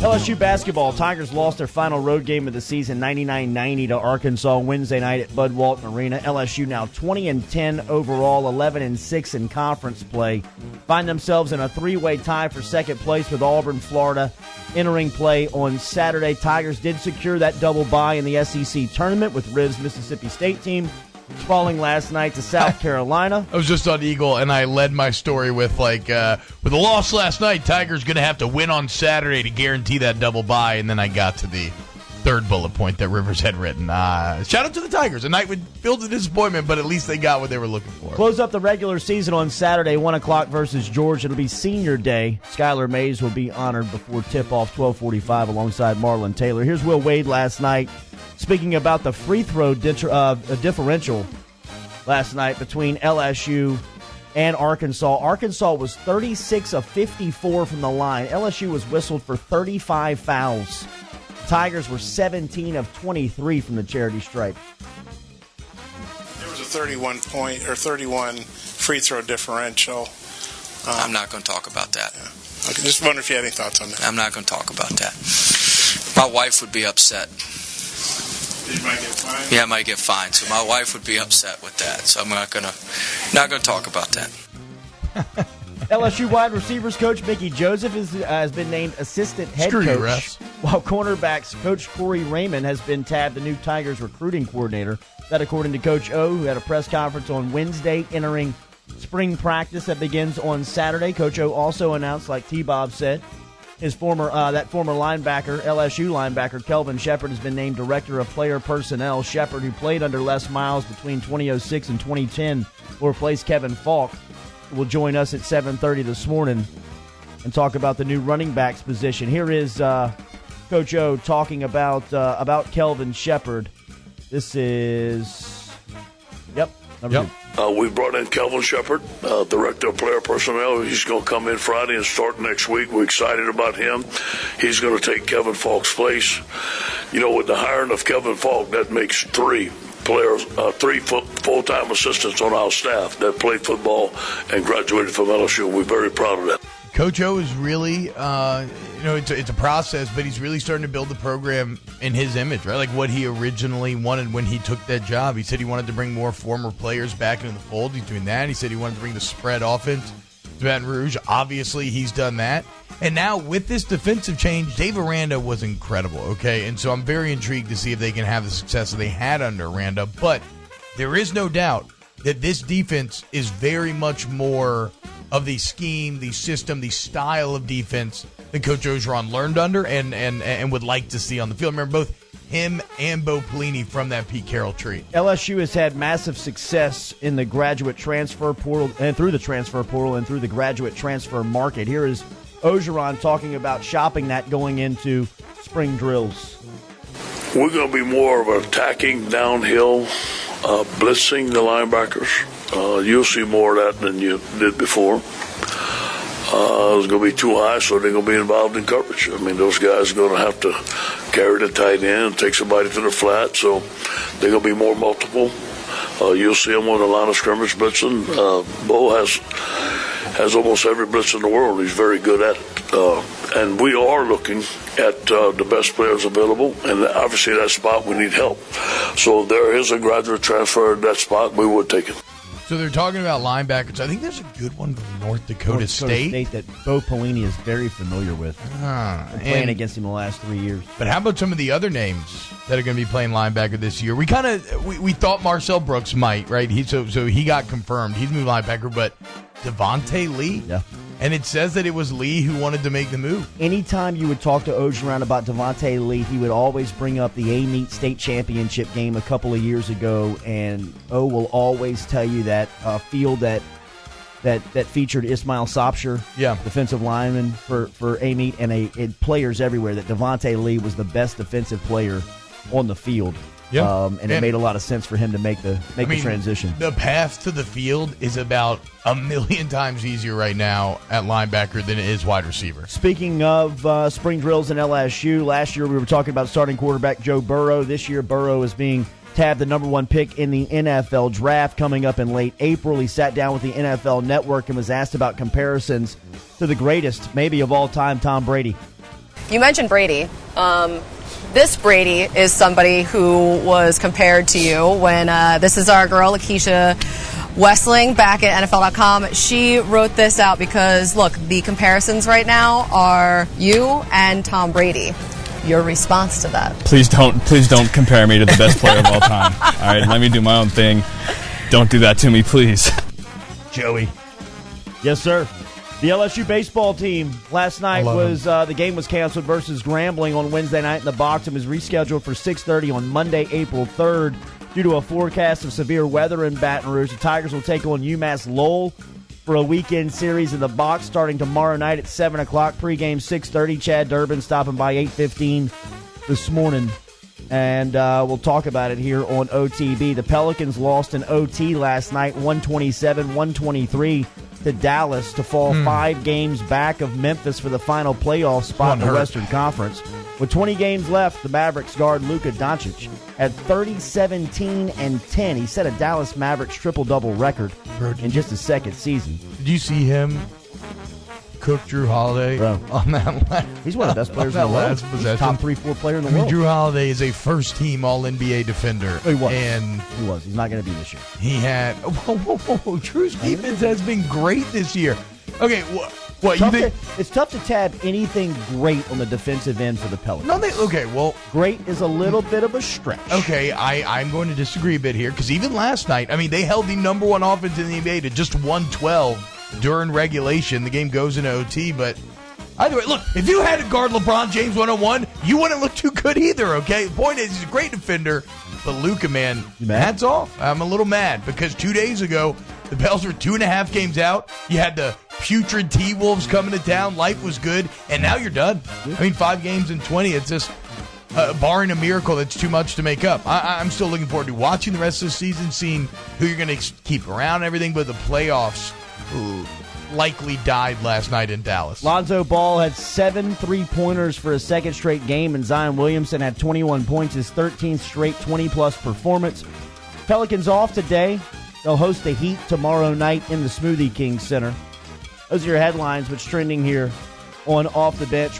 LSU Basketball. Tigers lost their final road game of the season, 99-90 to Arkansas Wednesday night at Bud Walton Arena. LSU now 20-10 overall, 11-6 in conference play. Find themselves in a three-way tie for second place with Auburn, Florida, entering play on Saturday. Tigers did secure that double bye in the SEC tournament with Riv's Mississippi State team falling last night to South Carolina. I was just on Eagle, and I led my story with, with a loss last night, Tigers going to have to win on Saturday to guarantee that double bye, and then I got to the third bullet point that Rivers had written. Shout out to the Tigers. A night filled with disappointment, but at least they got what they were looking for. Close up the regular season on Saturday, 1 o'clock versus Georgia. It'll be senior day. Skylar Mays will be honored before tip-off, 12:45, alongside Marlon Taylor. Here's Will Wade last night, speaking about the free throw differential last night between LSU and Arkansas. Arkansas was 36 of 54 from the line. LSU was whistled for 35 fouls. Tigers were 17 of 23 from the charity stripe. There was a 31 free throw differential. I'm not going to talk about that. Yeah. Okay, just wonder if you had any thoughts on that. I'm not going to talk about that. My wife would be upset. You might get fined? Yeah, I might get fined. So my wife would be upset with that. So I'm not gonna talk about that. LSU wide receivers coach Mickey Joseph has been named assistant head coach, while cornerbacks coach Corey Raymond has been tabbed the new Tigers recruiting coordinator. That according to Coach O, who had a press conference on Wednesday entering spring practice that begins on Saturday. Coach O also announced, like T-Bob said, his former linebacker, LSU linebacker, Kelvin Shepard, has been named Director of Player Personnel. Shepard, who played under Les Miles between 2006 and 2010, will replace Kevin Falk, who will join us at 7:30 this morning and talk about the new running backs position. Here is Coach O talking about Kelvin Shepard. This is, number 2. We brought in Kelvin Shepard, Director of Player Personnel. He's going to come in Friday and start next week. We're excited about him. He's going to take Kevin Falk's place. You know, with the hiring of Kevin Falk, that makes three full-time assistants on our staff that play football and graduated from LSU. We're very proud of that. Coach O is really, it's a process, but he's really starting to build the program in his image, right? Like what he originally wanted when he took that job. He said he wanted to bring more former players back into the fold. He's doing that. He said he wanted to bring the spread offense to Baton Rouge. Obviously, he's done that. And now with this defensive change, Dave Aranda was incredible, okay? And so I'm very intrigued to see if they can have the success that they had under Aranda. But there is no doubt that this defense is very much more of the scheme, the system, the style of defense that Coach Orgeron learned under and would like to see on the field. Remember, both him and Bo Pelini from that Pete Carroll tree. LSU has had massive success in the graduate transfer portal and through the transfer portal and through the graduate transfer market. Here is Orgeron talking about shopping that going into spring drills. We're going to be more of an attacking downhill, blitzing the linebackers. You'll see more of that than you did before. It's going to be too high, so they're going to be involved in coverage. I mean, those guys are going to have to carry the tight end and take somebody to the flat, so they're going to be more multiple. You'll see them on the line of scrimmage blitzing. Bo has almost every blitz in the world. He's very good at it. And we are looking at the best players available, and obviously that spot we need help. So there is a graduate transfer at that spot. We would take it. So they're talking about linebackers. I think there's a good one from North Dakota State that Bo Pelini is very familiar with. Playing against him the last 3 years. But how about some of the other names that are going to be playing linebacker this year? We thought Marcel Brooks might, right? So he got confirmed. He's moved linebacker, but Devontae Lee? Yeah. And it says that it was Lee who wanted to make the move. Anytime you would talk to Orgeron about Devontae Lee, he would always bring up the A-Meet state championship game a couple of years ago, and O will always tell you that field that featured Ismail Sopsher, defensive lineman for A-Meet, and players everywhere, that Devontae Lee was the best defensive player on the field. Yeah. And it made a lot of sense for him to make the transition. The path to the field is about 1,000,000 times easier right now at linebacker than it is wide receiver. Speaking of spring drills in LSU, last year we were talking about starting quarterback Joe Burrow. This year Burrow is being tabbed the number 1 pick in the NFL draft coming up in late April. He sat down with the NFL Network and was asked about comparisons to the greatest, maybe of all time, Tom Brady. You mentioned Brady. This Brady is somebody who was compared to you when this is our girl, Lakeisha Westling, back at NFL.com. She wrote this out because, look, the comparisons right now are you and Tom Brady. Your response to that? Please don't compare me to the best player of all time. All right, let me do my own thing. Don't do that to me, please. Joey. Yes, sir. The LSU baseball team last night was the game was canceled versus Grambling on Wednesday night in the box and was rescheduled for 6:30 on Monday, April 3rd due to a forecast of severe weather in Baton Rouge. The Tigers will take on UMass Lowell for a weekend series in the box starting tomorrow night at 7 o'clock. Pregame 6:30. Chad Durbin stopping by 8:15 this morning. And we'll talk about it here on OTB. The Pelicans lost in OT last night, 127-123 to Dallas to fall 5 games back of Memphis for the final playoff spot in the Western Conference. With 20 games left, the Mavericks guard Luka Doncic had 30, 17, and 10. He set a Dallas Mavericks triple-double record in just his second season. Did you see him cook Drew Holiday on that last? He's one of the best players in the world. He's top 3-4 player in the world. Drew Holiday is a first-team All-NBA defender. He was. And he was. He's not going to be this year. He had. Whoa. Drew's defense has been great this year. Okay, what you think? It's tough to tab anything great on the defensive end for the Pelicans. No, great is a little bit of a stretch. Okay, I'm going to disagree a bit here because even last night, I mean, they held the number one offense in the NBA to just 112 during regulation. The game goes into OT, but either way, look, if you had to guard LeBron James 101, you wouldn't look too good either, okay? The point is, he's a great defender, but Luka, man, hats off. I'm a little mad because 2 days ago, the Pels were 2.5 games out. You had the putrid T-Wolves coming to town. Life was good, and now you're done. I mean, 5 games in 20, it's just barring a miracle that's too much to make up. I'm still looking forward to watching the rest of the season, seeing who you're going to keep around and everything, but the playoffs likely died last night in Dallas. Lonzo Ball had 7 3-pointers for a second straight game, and Zion Williamson had 21 points, his 13th straight 20-plus performance. Pelicans off today. They'll host the Heat tomorrow night in the Smoothie King Center. Those are your headlines. What's trending here on Off the Bench.